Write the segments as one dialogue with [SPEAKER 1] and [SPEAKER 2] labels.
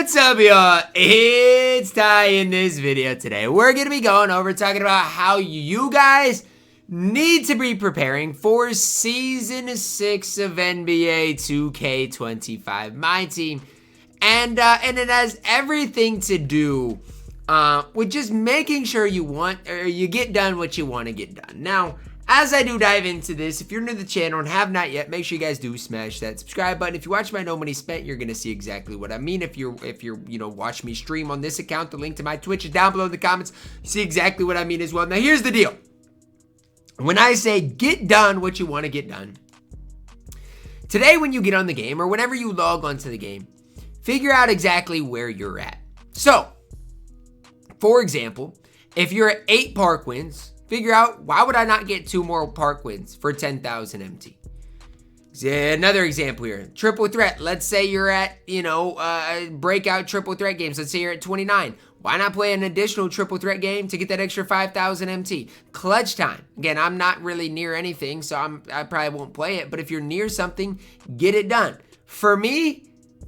[SPEAKER 1] What's up, y'all? It's Ty. In this video today, we're going to be going over talking about how you guys need to be preparing for Season 6 of NBA 2K25 MyTEAM. And it has everything to do with just making sure you get done what you want to get done. Now, as I do dive into this, if you're new to the channel and have not yet, make sure you guys do smash that subscribe button. If you watch my No Money Spent, you're gonna see exactly what I mean. If you're watch me stream on this account, the link to my Twitch is down below in the comments. You see exactly what I mean as well. Now here's the deal. When I say get done what you want to get done, today when you get on the game or whenever you log onto the game, figure out exactly where you're at. So, for example, if you're at 8 park wins, figure out, why would I not get 2 more park wins for 10,000 MT? Another example here, triple threat. Let's say you're at, breakout triple threat games. Let's say you're at 29. Why not play an additional triple threat game to get that extra 5,000 MT? Clutch time. Again, I'm not really near anything, so I probably won't play it. But if you're near something, get it done. For me,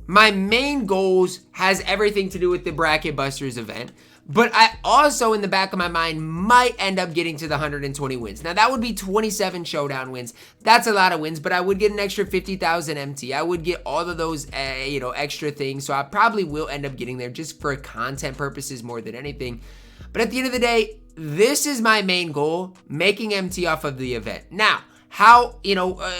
[SPEAKER 1] my main goals has everything to do with the Bracket Busters event. But I also, in the back of my mind, might end up getting to the 120 wins. Now, that would be 27 showdown wins. That's a lot of wins, but I would get an extra 50,000 MT. I would get all of those, extra things. So I probably will end up getting there just for content purposes more than anything. But at the end of the day, this is my main goal, making MT off of the event. Now, how,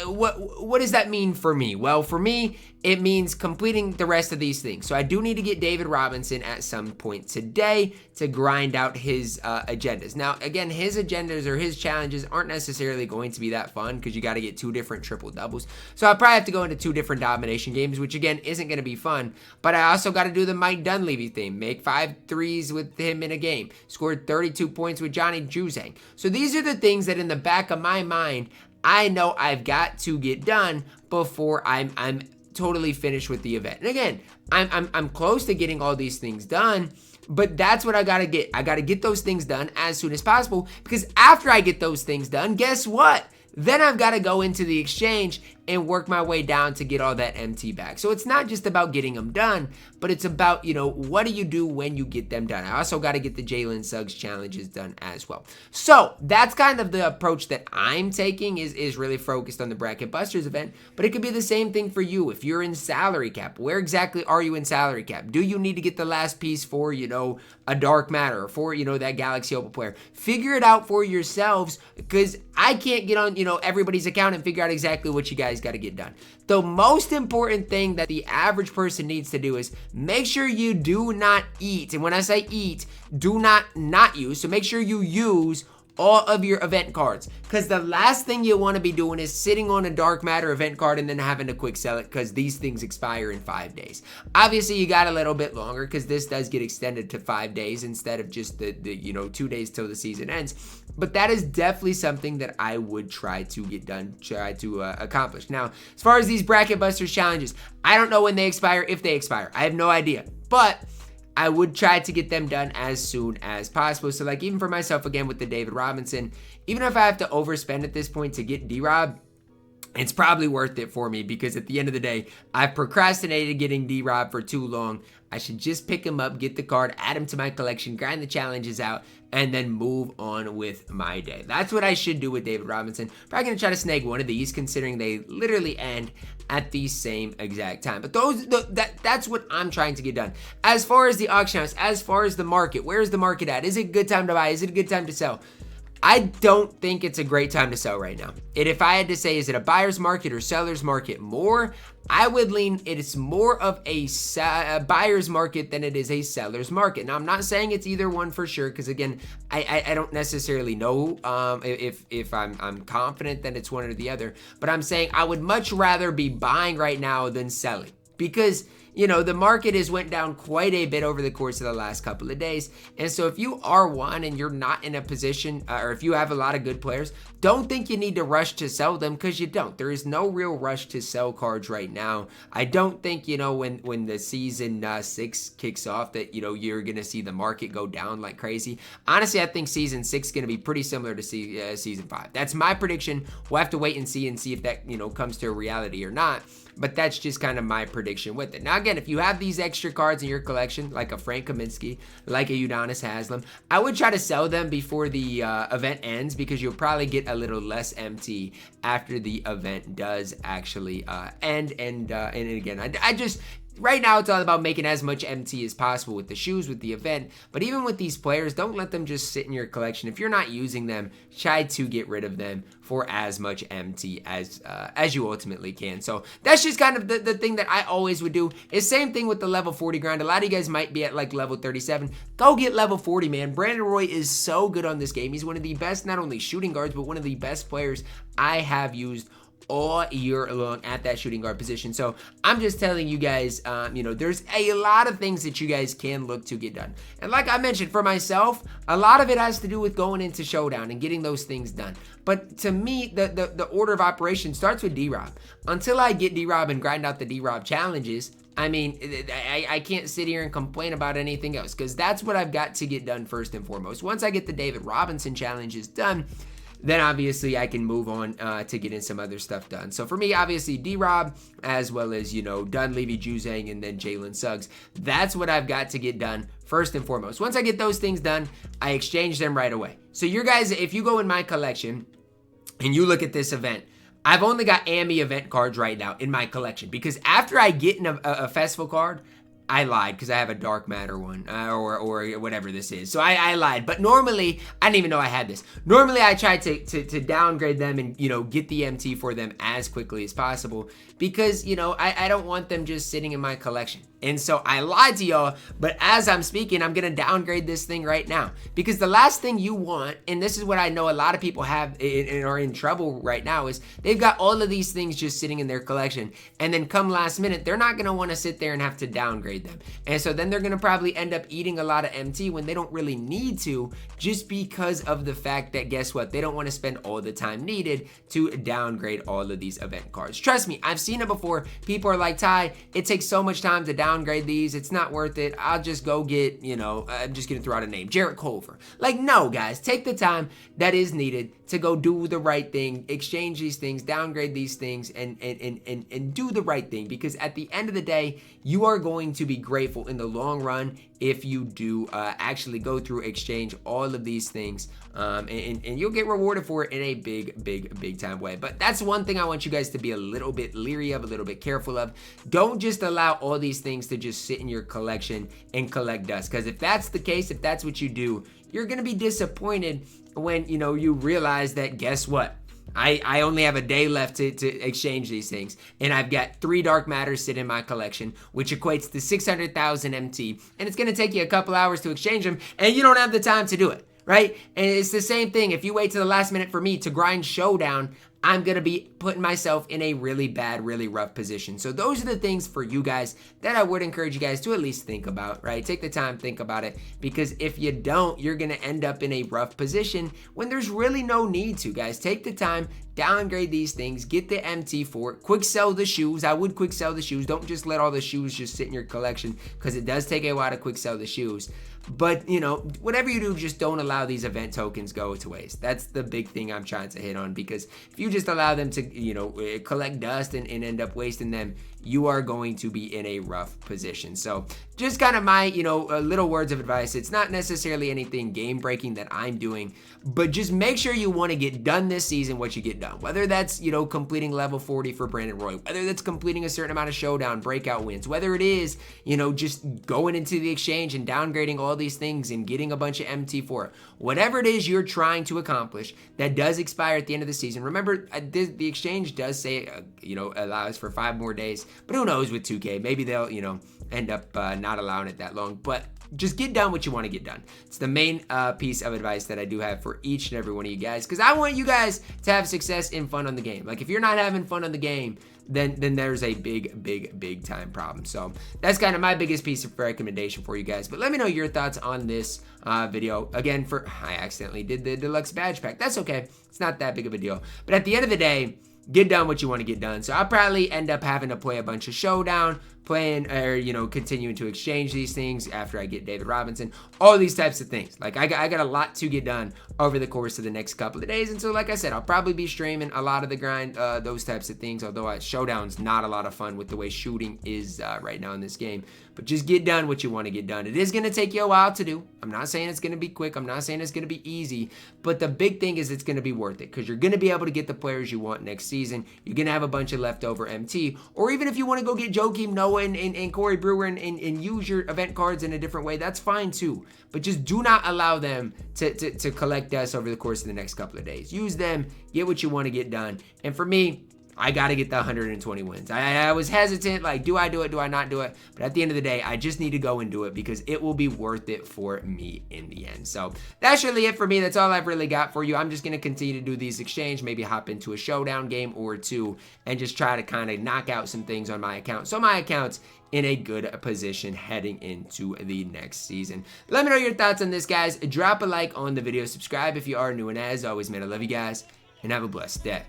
[SPEAKER 1] what does that mean for me? Well, for me, it means completing the rest of these things. So I do need to get David Robinson at some point today to grind out his agendas. Now, again, his agendas or his challenges aren't necessarily going to be that fun because you got to get 2 different triple doubles. So I probably have to go into 2 different domination games, which again isn't going to be fun. But I also got to do the Mike Dunleavy thing, make 5 threes with him in a game, scored 32 points with Johnny Juzang. So these are the things that in the back of my mind, I know I've got to get done before I'm totally finished with the event. And again, I'm close to getting all these things done, but that's what I gotta get. I gotta get those things done as soon as possible, because after I get those things done, guess what? Then I've got to go into the exchange and work my way down to get all that MT back. So it's not just about getting them done, but it's about, what do you do when you get them done? I also got to get the Jalen Suggs challenges done as well. So that's kind of the approach that I'm taking, is really focused on the Bracket Busters event, but it could be the same thing for you. If you're in salary cap, where exactly are you in salary cap? Do you need to get the last piece for, a Dark Matter, or for, that Galaxy Opal player? Figure it out for yourselves, because I can't get on, everybody's account and figure out exactly what you guys got to get done. The most important thing that the average person needs to do is make sure you do not eat. And when I say eat, do not use. So make sure you use all of your event cards, because the last thing you want to be doing is sitting on a Dark Matter event card and then having to quick sell it, because these things expire in 5 days. Obviously, you got a little bit longer because this does get extended to 5 days instead of just the 2 days till the season ends. But that is definitely something that I would try to get done, try to accomplish. Now, as far as these Bracket Busters challenges, I don't know when they expire, if they expire. I have no idea. But I would try to get them done as soon as possible. So like, even for myself, again, with the David Robinson, even if I have to overspend at this point to get D-Rob, it's probably worth it for me, because at the end of the day, I've procrastinated getting D-Rob for too long. I should just pick him up, get the card, add him to my collection, grind the challenges out, and then move on with my day. That's what I should do with David Robinson. Probably going to try to snag one of these, considering they literally end at the same exact time. But that's what I'm trying to get done. As far as the auction house, as far as the market, where's the market at? Is it a good time to buy? Is it a good time to sell? I don't think it's a great time to sell right now. And if I had to say, is it a buyer's market or seller's market more, I would lean it's more of a buyer's market than it is a seller's market. Now, I'm not saying it's either one for sure, because again, I don't necessarily know if I'm confident that it's one or the other. But I'm saying I would much rather be buying right now than selling, because the market has went down quite a bit over the course of the last couple of days. And so if you are one and you're not in a position, or if you have a lot of good players, don't think you need to rush to sell them, because you don't. There is no real rush to sell cards right now. I don't think, when the season 6 kicks off that, you're going to see the market go down like crazy. Honestly, I think season 6 is going to be pretty similar to season 5. That's my prediction. We'll have to wait and see if that, comes to a reality or not. but that's just kind of my prediction with it. Now, again, if you have these extra cards in your collection, like a Frank Kaminsky, like a Udonis Haslem, I would try to sell them before the event ends, because you'll probably get a little less MT after the event does actually end. And again, I just... Right now, it's all about making as much MT as possible with the shoes, with the event. But even with these players, don't let them just sit in your collection. If you're not using them, try to get rid of them for as much MT as you ultimately can. So that's just kind of the thing that I always would do. Is same thing with the level 40 grind. A lot of you guys might be at like level 37. Go get level 40, man. Brandon Roy is so good on this game. He's one of the best, not only shooting guards, but one of the best players I have used all year long at that shooting guard position. So I'm just telling you guys, there's a lot of things that you guys can look to get done. And like I mentioned, for myself, a lot of it has to do with going into Showdown and getting those things done. But to me, the order of operation starts with D-Rob. Until I get D-Rob and grind out the D-Rob challenges, I mean, I can't sit here and complain about anything else, because that's what I've got to get done first and foremost. Once I get the David Robinson challenges done, then obviously I can move on to getting some other stuff done. So for me, obviously D-Rob, as well as, Dunleavy, Juzang, and then Jalen Suggs. That's what I've got to get done first and foremost. Once I get those things done, I exchange them right away. So you guys, if you go in my collection and you look at this event, I've only got AMI event cards right now in my collection, because after I get in a festival card, I lied, because I have a dark matter one, or whatever this is. So I lied. But normally, I didn't even know I had this. Normally, I try to downgrade them and, get the MT for them as quickly as possible, because, I don't want them just sitting in my collection. And so I lied to y'all, but as I'm speaking, I'm going to downgrade this thing right now. Because the last thing you want, and this is what I know a lot of people have and are in trouble right now, is they've got all of these things just sitting in their collection. And then come last minute, they're not going to want to sit there and have to downgrade them. And so then they're going to probably end up eating a lot of MT when they don't really need to, just because of the fact that, guess what? They don't want to spend all the time needed to downgrade all of these event cards. Trust me, I've seen it before. People are like, Ty, it takes so much time to downgrade these, it's not worth it. I'll just go get, I'm just gonna throw out a name, Jarrett Culver. Like, no, guys, take the time that is needed to go do the right thing, exchange these things, downgrade these things, and do the right thing, because at the end of the day, you are going to be grateful in the long run if you do actually go through, exchange all of these things, and you'll get rewarded for it in a big time way. But that's one thing I want you guys to be a little bit leery of, a little bit careful of. Don't just allow all these things to just sit in your collection and collect dust, because if that's the case, if that's what you do, you're gonna be disappointed when you realize that, guess what, I only have a day left to exchange these things, and I've got 3 dark matters sitting in my collection, which equates to 600,000 MT, and it's gonna take you a couple hours to exchange them, and you don't have the time to do it, right? And it's the same thing. If you wait to the last minute for me to grind Showdown, I'm going to be putting myself in a really bad, really rough position. So those are the things for you guys that I would encourage you guys to at least think about, right? Take the time, think about it, because if you don't, you're going to end up in a rough position when there's really no need to, guys. Take the time, downgrade these things, get the MT for it, quick sell the shoes. I would quick sell the shoes. Don't just let all the shoes just sit in your collection, because it does take a while to quick sell the shoes. But, whatever you do, just don't allow these event tokens go to waste. That's the big thing I'm trying to hit on, because if you just allow them to, collect dust and end up wasting them, you are going to be in a rough position. So just kind of my, little words of advice. It's not necessarily anything game breaking that I'm doing, but just make sure you want to get done this season what you get done. Whether that's, completing level 40 for Brandon Roy, whether that's completing a certain amount of Showdown breakout wins, whether it is, just going into the exchange and downgrading all these things and getting a bunch of MT for it. Whatever it is you're trying to accomplish that does expire at the end of the season. Remember, the exchange does say, allows for 5 more days. But who knows with 2K? Maybe they'll, end up not allowing it that long. But just get done what you want to get done. It's the main piece of advice that I do have for each and every one of you guys, because I want you guys to have success and fun on the game. Like, if you're not having fun on the game, then there's a big time problem. So that's kind of my biggest piece of recommendation for you guys. But let me know your thoughts on this video. Again, I accidentally did the deluxe badge pack. That's okay. It's not that big of a deal. But at the end of the day, get done what you want to get done. So I'll probably end up having to play a bunch of Showdown, playing or, you know, continuing to exchange these things after I get David Robinson, all these types of things. Like I got a lot to get done over the course of the next couple of days. And so, like I said, I'll probably be streaming a lot of the grind, those types of things. Although Showdown's not a lot of fun with the way shooting is right now in this game. But just get done what you want to get done. It is going to take you a while to do. I'm not saying it's going to be quick. I'm not saying it's going to be easy. But the big thing is it's going to be worth it, because you're going to be able to get the players you want next season. You're going to have a bunch of leftover MT. Or even if you want to go get Joakim Noah and Corey Brewer and use your event cards in a different way, that's fine too. But just do not allow them to collect dust over the course of the next couple of days. Use them, get what you want to get done. And for me, I got to get the 120 wins. I was hesitant, like, do I do it? Do I not do it? But at the end of the day, I just need to go and do it, because it will be worth it for me in the end. So that's really it for me. That's all I've really got for you. I'm just going to continue to do these exchange, maybe hop into a showdown game or two, and just try to kind of knock out some things on my account, so my account's in a good position heading into the next season. Let me know your thoughts on this, guys. Drop a like on the video. Subscribe if you are new. And as always, man, I love you guys, and have a blessed day.